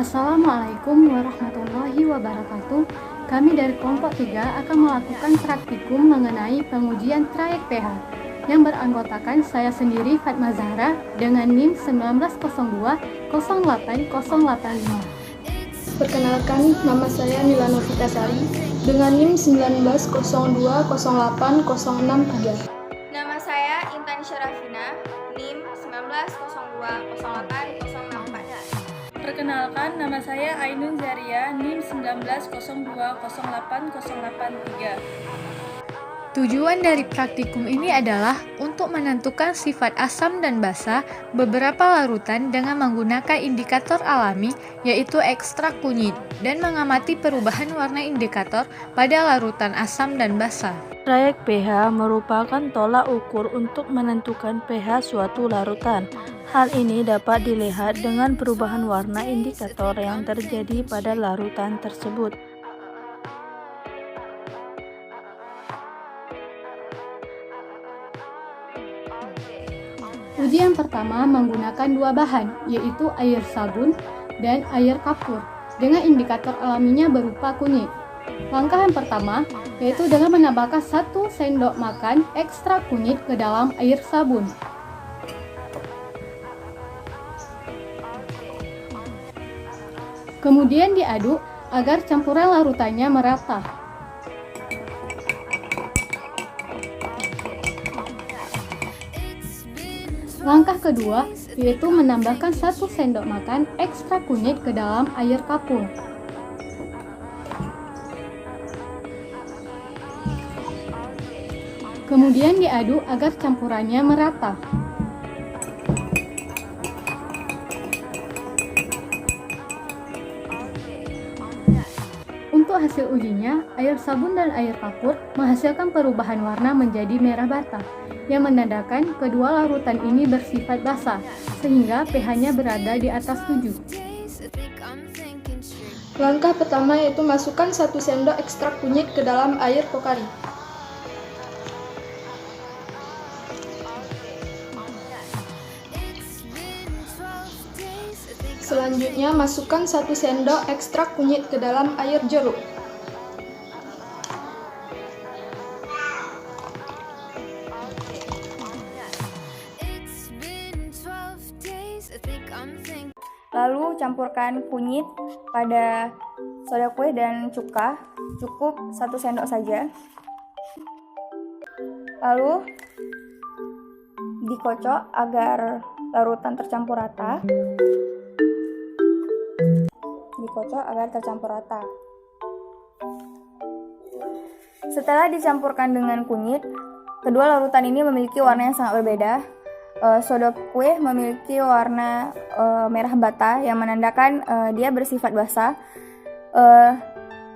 Assalamualaikum warahmatullahi wabarakatuh. Kami dari kelompok 3 akan melakukan praktikum mengenai pengujian trayek pH yang beranggotakan saya sendiri Fatma Zahra dengan NIM 1902-08085. Perkenalkan, nama saya Nila Novitasari dengan NIM 1902-08083. Nama saya Intan Syarafina, NIM 1902-08064. Perkenalkan, nama saya Ainun Zaria, NIM 1902-08083. Tujuan dari praktikum ini adalah untuk menentukan sifat asam dan basa beberapa larutan dengan menggunakan indikator alami, yaitu ekstrak kunyit, dan mengamati perubahan warna indikator pada larutan asam dan basa. Trayek pH merupakan tolak ukur untuk menentukan pH suatu larutan. Hal ini dapat dilihat dengan perubahan warna indikator yang terjadi pada larutan tersebut. Ujian pertama menggunakan dua bahan, yaitu air sabun dan air kapur, dengan indikator alaminya berupa kunyit. Langkah yang pertama yaitu dengan menambahkan 1 sendok makan ekstrak kunyit ke dalam air sabun. Kemudian diaduk agar campuran larutannya merata. Langkah kedua yaitu menambahkan 1 sendok makan ekstrak kunyit ke dalam air kapur. Kemudian diaduk agar campurannya merata. Untuk hasil ujinya, air sabun dan air kapur menghasilkan perubahan warna menjadi merah bata, yang menandakan kedua larutan ini bersifat basa, sehingga pH-nya berada di atas 7. Langkah pertama yaitu masukkan 1 sendok ekstrak kunyit ke dalam air pokari. Selanjutnya, masukkan 1 sendok ekstrak kunyit ke dalam air jeruk. Lalu campurkan kunyit pada soda kue dan cuka, cukup 1 sendok saja. Lalu dikocok agar larutan tercampur rata. Setelah dicampurkan dengan kunyit, kedua larutan ini memiliki warna yang sangat berbeda. Soda kue memiliki warna merah bata yang menandakan dia bersifat basa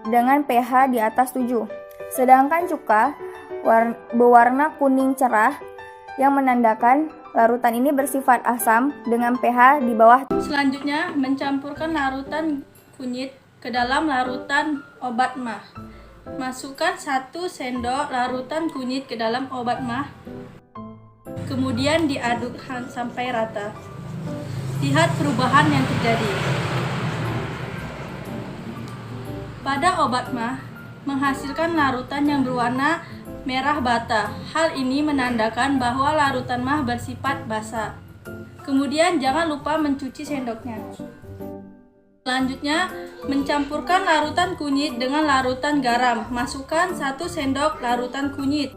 dengan pH di atas 7. Sedangkan cuka berwarna kuning cerah yang menandakan larutan ini bersifat asam dengan pH di bawah. Selanjutnya, mencampurkan larutan kunyit ke dalam larutan obat mah. Masukkan 1 sendok larutan kunyit ke dalam obat mah. Kemudian diaduk sampai rata. Lihat perubahan yang terjadi. Pada obat mah menghasilkan larutan yang berwarna merah bata. Hal ini menandakan bahwa larutan mah bersifat basa. Kemudian jangan lupa mencuci sendoknya. Selanjutnya, mencampurkan larutan kunyit dengan larutan garam. Masukkan 1 sendok larutan kunyit.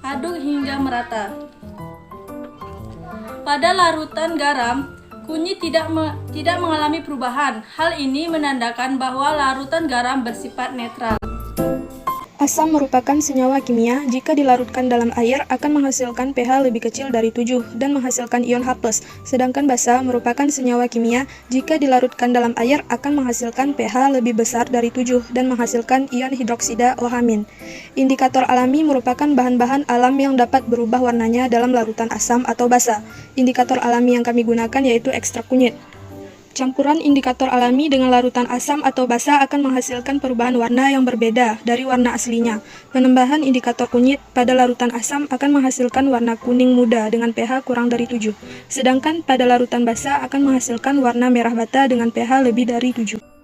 Aduk hingga merata. Pada larutan garam, kunyit tidak mengalami perubahan. Hal ini menandakan bahwa larutan garam bersifat netral. Asam merupakan senyawa kimia. Jika dilarutkan dalam air akan menghasilkan pH lebih kecil dari 7 dan menghasilkan ion H+. Sedangkan basa merupakan senyawa kimia. Jika dilarutkan dalam air akan menghasilkan pH lebih besar dari 7 dan menghasilkan ion hidroksida OH-. Indikator alami merupakan bahan-bahan alam yang dapat berubah warnanya dalam larutan asam atau basa. Indikator alami yang kami gunakan yaitu ekstrak kunyit. Campuran indikator alami dengan larutan asam atau basa akan menghasilkan perubahan warna yang berbeda dari warna aslinya. Penambahan indikator kunyit pada larutan asam akan menghasilkan warna kuning muda dengan pH kurang dari 7. Sedangkan pada larutan basa akan menghasilkan warna merah bata dengan pH lebih dari 7.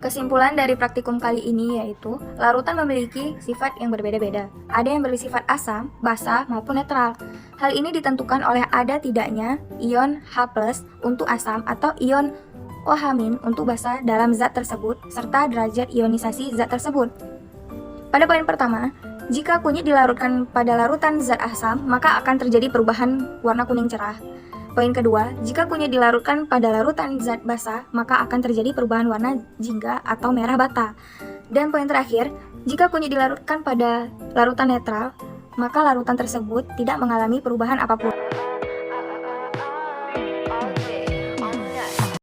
Kesimpulan dari praktikum kali ini yaitu larutan memiliki sifat yang berbeda-beda. Ada yang bersifat asam, basa, maupun netral. Hal ini ditentukan oleh ada tidaknya ion H+ untuk asam atau ion OH- untuk basa dalam zat tersebut serta derajat ionisasi zat tersebut. Pada poin pertama, jika kunyit dilarutkan pada larutan zat asam, maka akan terjadi perubahan warna kuning cerah. Poin kedua, jika kunyit dilarutkan pada larutan zat basa, maka akan terjadi perubahan warna jingga atau merah bata. Dan poin terakhir, jika kunyit dilarutkan pada larutan netral, maka larutan tersebut tidak mengalami perubahan apapun.